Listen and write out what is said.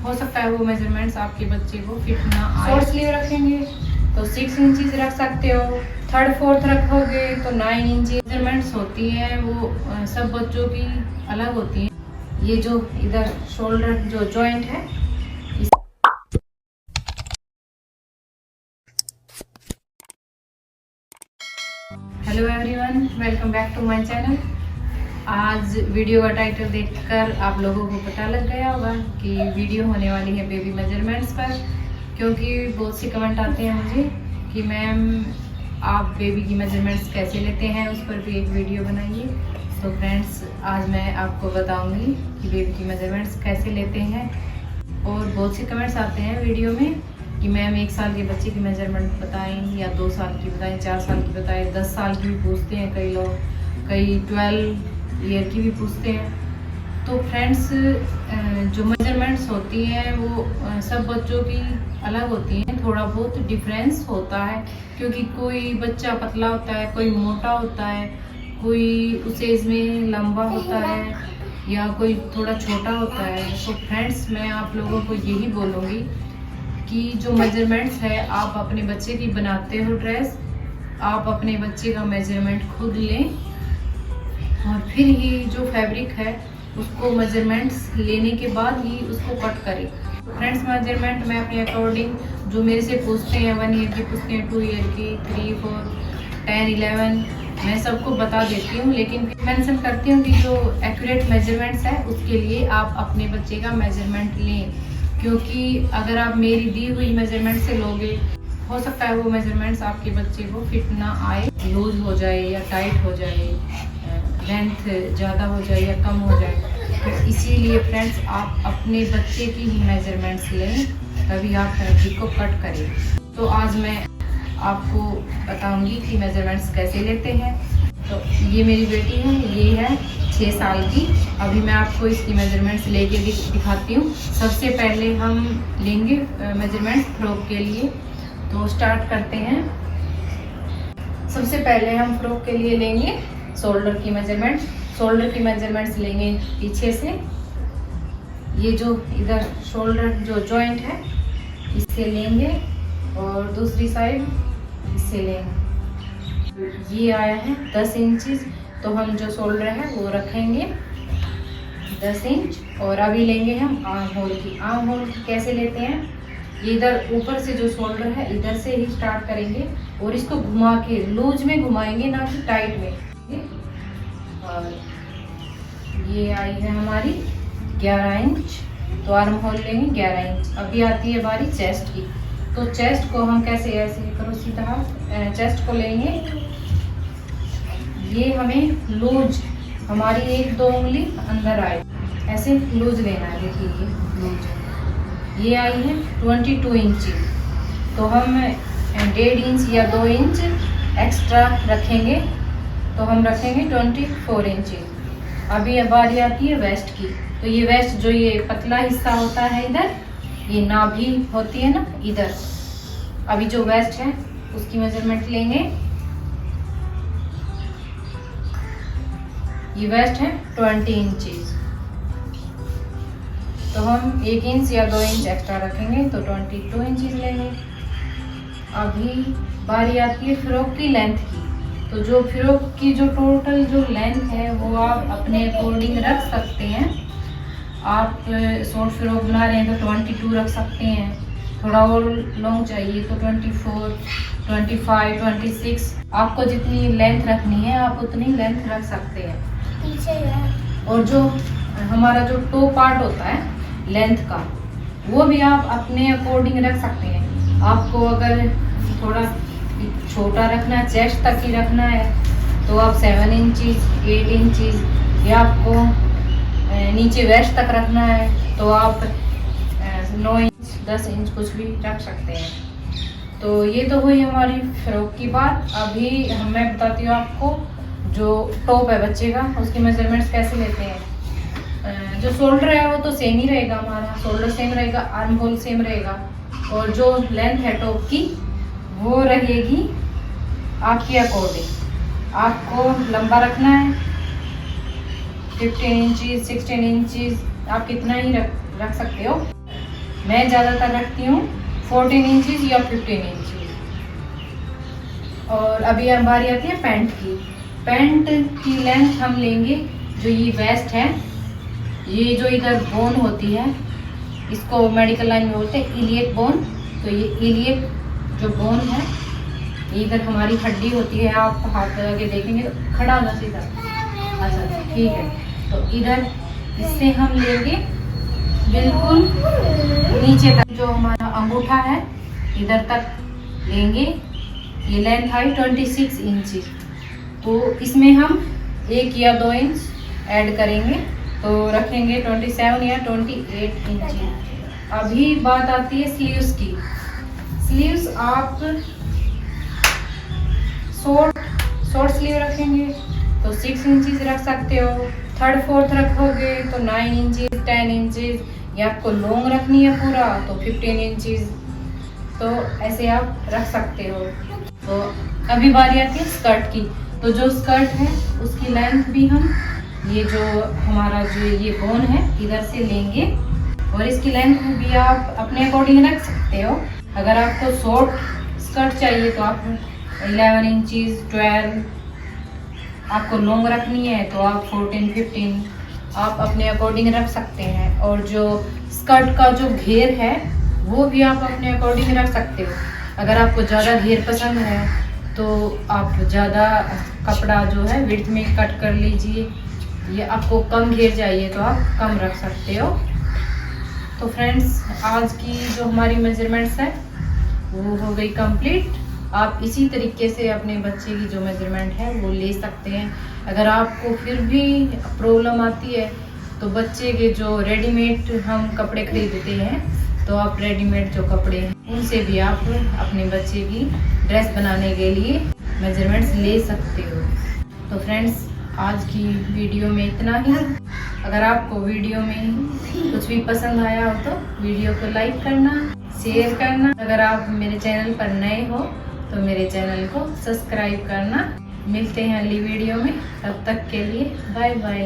हो सकता है वो मेजरमेंट्स आपके बच्चे को फिट ना आए। शॉर्ट स्लीव रखेंगे तो 6 इंचेस रख सकते हो, 3/4 रखोगे तो 9 इंचेस। मेजरमेंट्स होती हैं वो सब बच्चों की अलग होती हैं। ये जो इधर शोल्डर जो जॉइंट है, hello everyone, welcome back to my channel. आज वीडियो का टाइटल देखकर आप लोगों को पता लग गया होगा कि वीडियो होने वाली है बेबी मेजरमेंट्स पर, क्योंकि बहुत से कमेंट आते हैं मुझे कि मैम आप बेबी की मेजरमेंट्स कैसे लेते हैं, उस पर भी एक वीडियो बनाइए। तो फ्रेंड्स, आज मैं आपको बताऊंगी कि बेबी की मेजरमेंट्स कैसे लेते हैं। और बहुत से कमेंट्स आते हैं वीडियो में कि मैम 1 साल के बच्चे की मेजरमेंट बताएं, या 2 साल की बताएं, 4 साल की बताएं, 10 साल की भी पूछते हैं कई लोग, कई 12 ईयर की भी पूछते हैं। तो फ्रेंड्स, जो मेजरमेंट्स होती हैं वो सब बच्चों की अलग होती हैं, थोड़ा बहुत डिफरेंस होता है, क्योंकि कोई बच्चा पतला होता है, कोई मोटा होता है, कोई उस एज में लंबा होता है, या कोई थोड़ा छोटा होता है। तो फ्रेंड्स, मैं आप लोगों को यही बोलूँगी कि जो मेजरमेंट्स है, आप अपने बच्चे की बनाते हो ड्रेस, आप अपने बच्चे का मेजरमेंट खुद लें और फिर ही जो फैब्रिक है उसको मेजरमेंट्स लेने के बाद ही उसको कट करें। फ्रेंड्स, मेजरमेंट मैं अपने अकॉर्डिंग, जो मेरे से पूछते हैं 1 ईयर की पूछते हैं, 2 ईयर की, 3, 4, 10, 11, मैं सबको बता देती हूँ, लेकिन मेंशन करती हूँ कि जो एक्यूरेट मेजरमेंट्स है उसके लिए आप अपने बच्चे का मेजरमेंट लें, क्योंकि अगर आप मेरी दी हुई मेजरमेंट से लोगे, हो सकता है वो मेजरमेंट्स आपके बच्चे को फिट ना आए, लूज हो जाए या टाइट हो जाए, लेंथ ज़्यादा हो जाए या कम हो जाए। तो इसीलिए फ्रेंड्स, आप अपने बच्चे की ही मेजरमेंट्स लें, तभी आप फैब्रिक को कट करें। तो आज मैं आपको बताऊंगी कि मेजरमेंट्स कैसे लेते हैं। तो ये मेरी बेटी है, ये है 6 साल की। अभी मैं आपको इसकी मेजरमेंट्स लेके दिखाती हूँ। सबसे पहले हम लेंगे मेजरमेंट्स फ्रॉक के लिए, तो स्टार्ट करते हैं। सबसे पहले हम फ्रॉक के लिए लेंगे शोल्डर की मेजरमेंट। शोल्डर की मेजरमेंट्स लेंगे पीछे से, ये जो इधर शोल्डर जो जॉइंट है इससे लेंगे, और दूसरी साइड इससे लेंगे। ये आया है 10 इंचेस, तो हम जो शोल्डर है वो रखेंगे 10 इंच। और अभी लेंगे हम आर्म होल की। आर्म होल की कैसे लेते हैं, ये इधर ऊपर से जो शोल्डर है इधर से ही स्टार्ट करेंगे और इसको घुमा के लूज में घुमाएंगे, ना कि टाइट में। और ये आई है हमारी 11 इंच, तो आर्म होल लेंगे 11 इंच। अभी आती है बारी चेस्ट की। तो चेस्ट को हम कैसे, ऐसे करो सीधा हाथ, चेस्ट को लेंगे, ये हमें लूज, हमारी 1-2 उंगली अंदर आए, ऐसे लूज लेना है। देखिए ये लूज, ये आई है 22 इंच, तो हम 1.5 इंच या 2 इंच एक्स्ट्रा रखेंगे, तो हम रखेंगे 24 इंच। अभी बारी आती है वेस्ट की। तो ये वेस्ट जो ये पतला हिस्सा होता है इधर, ये नाभि होती है ना इधर, अभी जो वेस्ट है उसकी मेजरमेंट लेंगे। ये वेस्ट है 20 इंचेस, तो हम 1 इंच या 2 इंच एक्स्ट्रा रखेंगे, तो 22 इंचेस लेंगे। अभी बारी आती है फ्रॉक की लेंथ की। तो जो फ्रॉक की जो टोटल जो लेंथ है वो आप अपने अकॉर्डिंग रख सकते हैं। आप शॉर्ट फ्रॉक बना रहे हैं तो 22 रख सकते हैं, थोड़ा और लॉन्ग चाहिए तो 24, 25, 26, आपको जितनी लेंथ रखनी है आप उतनी लेंथ रख सकते हैं पीछे। और जो हमारा जो टो पार्ट होता है लेंथ का, वो भी आप अपने अकॉर्डिंग रख सकते हैं। आपको अगर थोड़ा छोटा रखना है, चेस्ट तक ही रखना है, तो आप 7 इंचेस, 8 इंचेस, या आपको नीचे वेस्ट तक रखना है तो आप 9 इंच, 10 इंच कुछ भी रख सकते हैं। तो ये तो हुई हमारी फ्रॉक की बात। अभी मैं बताती हूँ आपको जो टॉप है बच्चे का, उसकी मेजरमेंट्स कैसे लेते हैं। जो शोल्डर है वो तो सेम ही रहेगा, हमारा शोल्डर सेम रहेगा, आर्म होल सेम रहेगा, और जो लेंथ है टॉप की वो रहेगी आपके अकॉर्डिंग। आपको लंबा रखना है 15 इंचेस, 16 इंचेस, आप कितना ही रख सकते हो। मैं ज़्यादातर रखती हूँ 14 इंचज़ या 15 इंचज़। और अभी अब बारी आती है पैंट की। पैंट की लेंथ हम लेंगे, जो ये वेस्ट है, ये जो इधर बोन होती है, इसको मेडिकल लाइन में बोलते हैं इलियक बोन। तो ये इलियक जो बोन है, इधर हमारी हड्डी होती है, आप हाथ लगा के देखेंगे तो खड़ा होना सीधा। अच्छा ठीक है, तो इधर इससे हम लेंगे बिल्कुल नीचे तक, जो हमारा अंगूठा है इधर तक लेंगे। ये लेंथ है 26 इंच। तो इसमें हम 1 या 2 इंच ऐड करेंगे, तो रखेंगे 27 या 28 इंच। अभी बात आती है स्लीव्स की। स्लीव्स आप शॉर्ट स्लीव रखेंगे तो 6 इंचज़ रख सकते हो, 3rd 4th रखोगे तो 9 इंचज़ 10 इंचज़, या आपको लॉन्ग रखनी है पूरा तो 15 इंचज़, तो ऐसे आप रख सकते हो। तो अभी बारी आती है स्कर्ट की। तो जो स्कर्ट है उसकी लेंथ भी हम ये जो हमारा जो ये बोन है इधर से लेंगे, और इसकी लेंथ भी आप अपने अकॉर्डिंग रख सकते हो। अगर आपको शॉर्ट स्कर्ट चाहिए तो आप 11 इंचज़ 12, आपको लॉन्ग रखनी है तो आप 14 15 आप अपने अकॉर्डिंग रख सकते हैं। और जो स्कर्ट का जो घेर है वो भी आप अपने अकॉर्डिंग रख सकते हो। अगर आपको ज़्यादा घेर पसंद है तो आप ज़्यादा कपड़ा जो है विड्थ में कट कर लीजिए, ये आपको कम घेर चाहिए तो आप कम रख सकते हो। तो फ्रेंड्स, आज की जो हमारी मेजरमेंट्स है वो हो गई कंप्लीट। आप इसी तरीके से अपने बच्चे की जो मेजरमेंट है वो ले सकते हैं। अगर आपको फिर भी प्रॉब्लम आती है तो बच्चे के जो रेडीमेड हम कपड़े खरीदते हैं, तो आप रेडीमेड जो कपड़े हैं उनसे भी आप अपने बच्चे की ड्रेस बनाने के लिए मेजरमेंट्स ले सकते हो। तो फ्रेंड्स, आज की वीडियो में इतना ही। अगर आपको वीडियो में कुछ भी पसंद आया हो तो वीडियो को लाइक करना, शेयर करना। अगर आप मेरे चैनल पर नए हो तो मेरे चैनल को सब्सक्राइब करना। मिलते हैं अगली वीडियो में, तब तक के लिए बाय बाय।